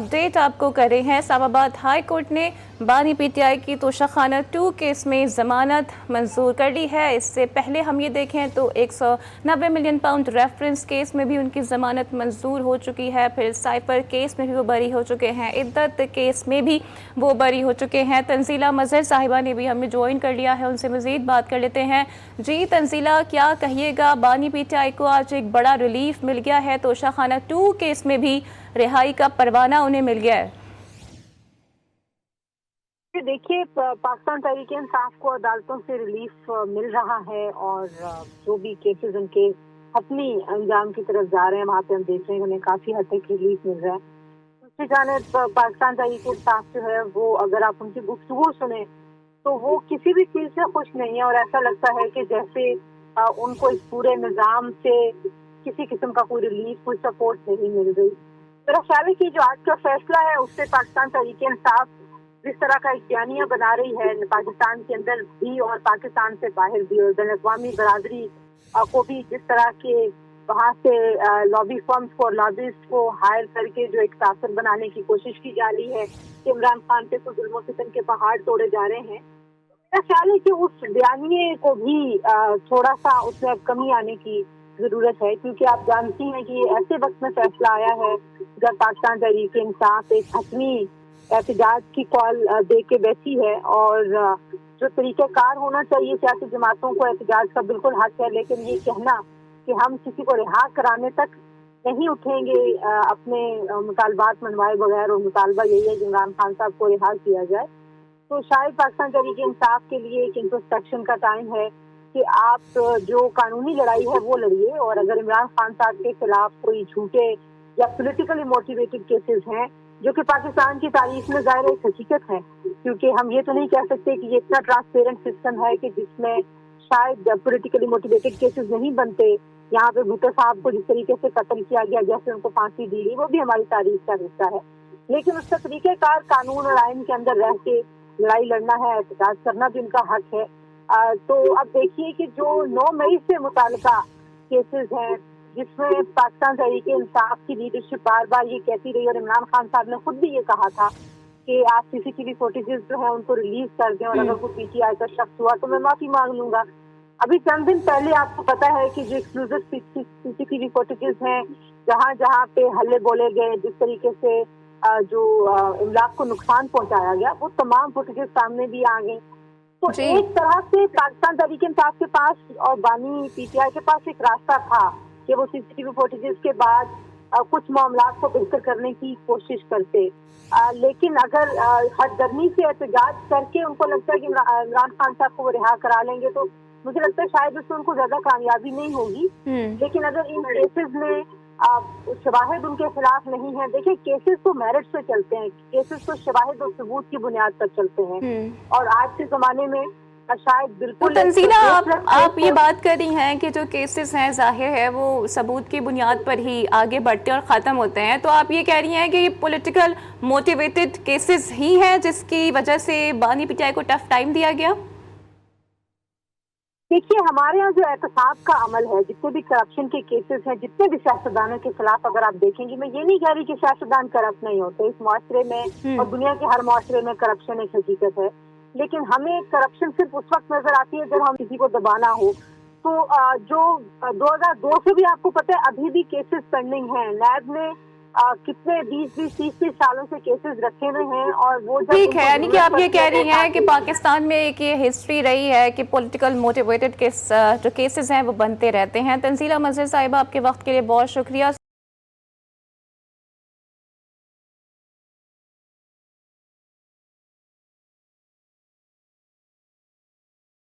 Update आपको कर रहे हैं। इस्लामाबाद हाई कोर्ट ने बानी पीटीआई की तोशाखाना 2 केस में ज़मानत मंजूर कर ली है। इससे पहले हम ये देखें तो 190 मिलियन पाउंड रेफरेंस केस में भी उनकी ज़मानत मंजूर हो चुकी है। फिर साइफर केस में भी वो बरी हो चुके हैं, इद्दत केस में भी वो बरी हो चुके हैं। तंजीला मजहर साहिबा ने भी हमें ज्वाइन कर लिया है, उनसे मज़ीद बात कर लेते हैं। जी तंजीला, क्या कहिएगा, बानी पीटीआई को आज एक बड़ा रिलीफ मिल गया है, तोशाखाना 2 केस में भी रिहाई का परवाना उन्हें मिल गया है। देखिए, पाकिस्तान तहरीक इंसाफ को अदालतों से रिलीफ मिल रहा है और जो भी केसेस उनके अपनी अंजाम की तरफ जा रहे हैं वहाँ पे हम देख रहे हैं उन्हें काफी हद तक रिलीफ मिल रहा है। दूसरी जानिब पाकिस्तान तहरीक इंसाफ जो है वो, अगर आप उनकी गुफ्तगू सुने तो वो किसी भी चीज से खुश नहीं है और ऐसा लगता है कि जैसे उनको इस पूरे निजाम से किसी किस्म का कोई रिलीफ, कोई सपोर्ट नहीं मिल रही। मेरा ख्याल है कि जो आज का फैसला है उससे पाकिस्तान तहरीक इंसाफ जिस तरह का बयानिया बना रही है पाकिस्तान के अंदर भी और पाकिस्तान से बाहर भी, और बैन अक़वामी बरादरी को भी जिस तरह के वहाँ से लॉबी फर्म्स को और लॉबिस्ट को हायर करके जो एक तासर बनाने की कोशिश की जा रही है कि इमरान खान पे कुछ जुल्म सितम के पहाड़ तोड़े जा रहे हैं। मेरा ख्याल है कि उस बयानिए को भी थोड़ा सा उसमें अब कमी आने की जरूरत है, क्योंकि आप जानती हैं कि ऐसे वक्त में फैसला आया है जब पाकिस्तान तहरीक इंसाफ एक हतमी एहतजाज की कॉल दे के बैठी है और जो तरीक़ाकार होना चाहिए सियासी जमातों को एहतजाज का बिल्कुल हक है, लेकिन ये कहना कि हम किसी को रिहा कराने तक नहीं उठेंगे अपने मुतालबात मनवाए बगैर, और मुतालबा यही है कि इमरान खान साहब को रिहा किया जाए, तो शायद पाकिस्तान तहरीक इंसाफ के लिए एक इंट्रोस्पेक्शन का टाइम है कि आप जो कानूनी लड़ाई है वो लड़िए, और अगर इमरान खान साहब के खिलाफ कोई झूठे या पोलिटिकली मोटिवेटेड केसेस हैं जो कि पाकिस्तान की तारीख में ज़ाहिर एक हकीकत है, क्योंकि हम ये तो नहीं कह सकते कि ये इतना ट्रांसपेरेंट सिस्टम है कि जिसमें शायद पोलिटिकली मोटिवेटेड केसेस नहीं बनते। यहाँ पे भुट्टो साहब को जिस तरीके से कत्ल किया गया, जैसे उनको फांसी दी गई, वो भी हमारी तारीख का हिस्सा है, लेकिन उसका तरीक़ेकार कानून और आइन के अंदर रह के लड़ाई लड़ना है, एहतजाज करना भी उनका हक है। तो अब देखिए कि जो 9 मई से मुताल्लिका केसेस हैं जिसमें पाकिस्तान तहरीक इंसाफ की लीडरशिप बार बार ये कहती रही और इमरान खान साहब ने खुद भी ये कहा था कि आप सीसीटीवी फुटेजेस जो है उनको रिलीज कर दें और अगर कोई पीटीआई का शख्स हुआ तो मैं माफी मांग लूंगा। अभी चंद दिन पहले आपको पता है कि जो एक्सक्लूसिव सीसीटीवी फुटेजेस हैं जहाँ जहाँ पे हल्ले बोले गए, जिस तरीके से जो इमलाक को नुकसान पहुंचाया गया, वो तमाम फुटेजेस सामने भी आ गई। तो एक तरह से पाकिस्तान तहरीक इंसाफ के पास और बानी पीटीआई के पास एक रास्ता था कि वो सीसीटीवी फुटेजेस के बाद कुछ मामलात को बेहतर करने की कोशिश करते, लेकिन अगर हदगर्मी से एहतजाज करके उनको लगता है कि इमरान खान साहब को वो रिहा करा लेंगे तो मुझे लगता है शायद उसमें उनको ज्यादा कामयाबी नहीं होगी। लेकिन अगर इन केसेस में शवाहिद उनके खिलाफ नहीं है, देखिए केसेस तो मेरिट पे चलते हैं, केसेस तो शवाहिद और सबूत की बुनियाद पर चलते हैं, और आज के जमाने में शायद बिल्कुल। तो तंजीला, आप ये बात कर रही हैं कि जो केसेस हैं जाहिर है वो सबूत की बुनियाद पर ही आगे बढ़ते और ख़त्म होते हैं, तो आप ये कह रही हैं कि ये पॉलिटिकल मोटिवेटेड केसेस ही हैं जिसकी वजह से बानी पीटीआई को टफ टाइम दिया गया? देखिए, हमारे यहाँ जो एहतसाब का अमल है, जितने भी करप्शन के केसेस हैं, जितने भी सियासतदानों के खिलाफ अगर आप देखेंगे, मैं ये नहीं कह रही कि सियासतदान करप्ट नहीं होते, इस मुआशरे में और दुनिया के हर मुआशरे में करप्शन एक हकीकत है, लेकिन हमें करप्शन सिर्फ उस वक्त नजर आती है जब हम किसी को दबाना हो। तो जो 2002 से भी आपको पता है अभी भी केसेस पेंडिंग हैं, नैब ने कितने 20-30 सालों से केसेस रखे हुए हैं, और वो ठीक है, यानी कि आप ये कह रही हैं कि पाकिस्तान में एक ये हिस्ट्री रही है कि पॉलिटिकल मोटिवेटेड जो केसेस हैं वो बनते रहते हैं। तंजीला मजहर साहिबा, आपके वक्त के लिए बहुत शुक्रिया।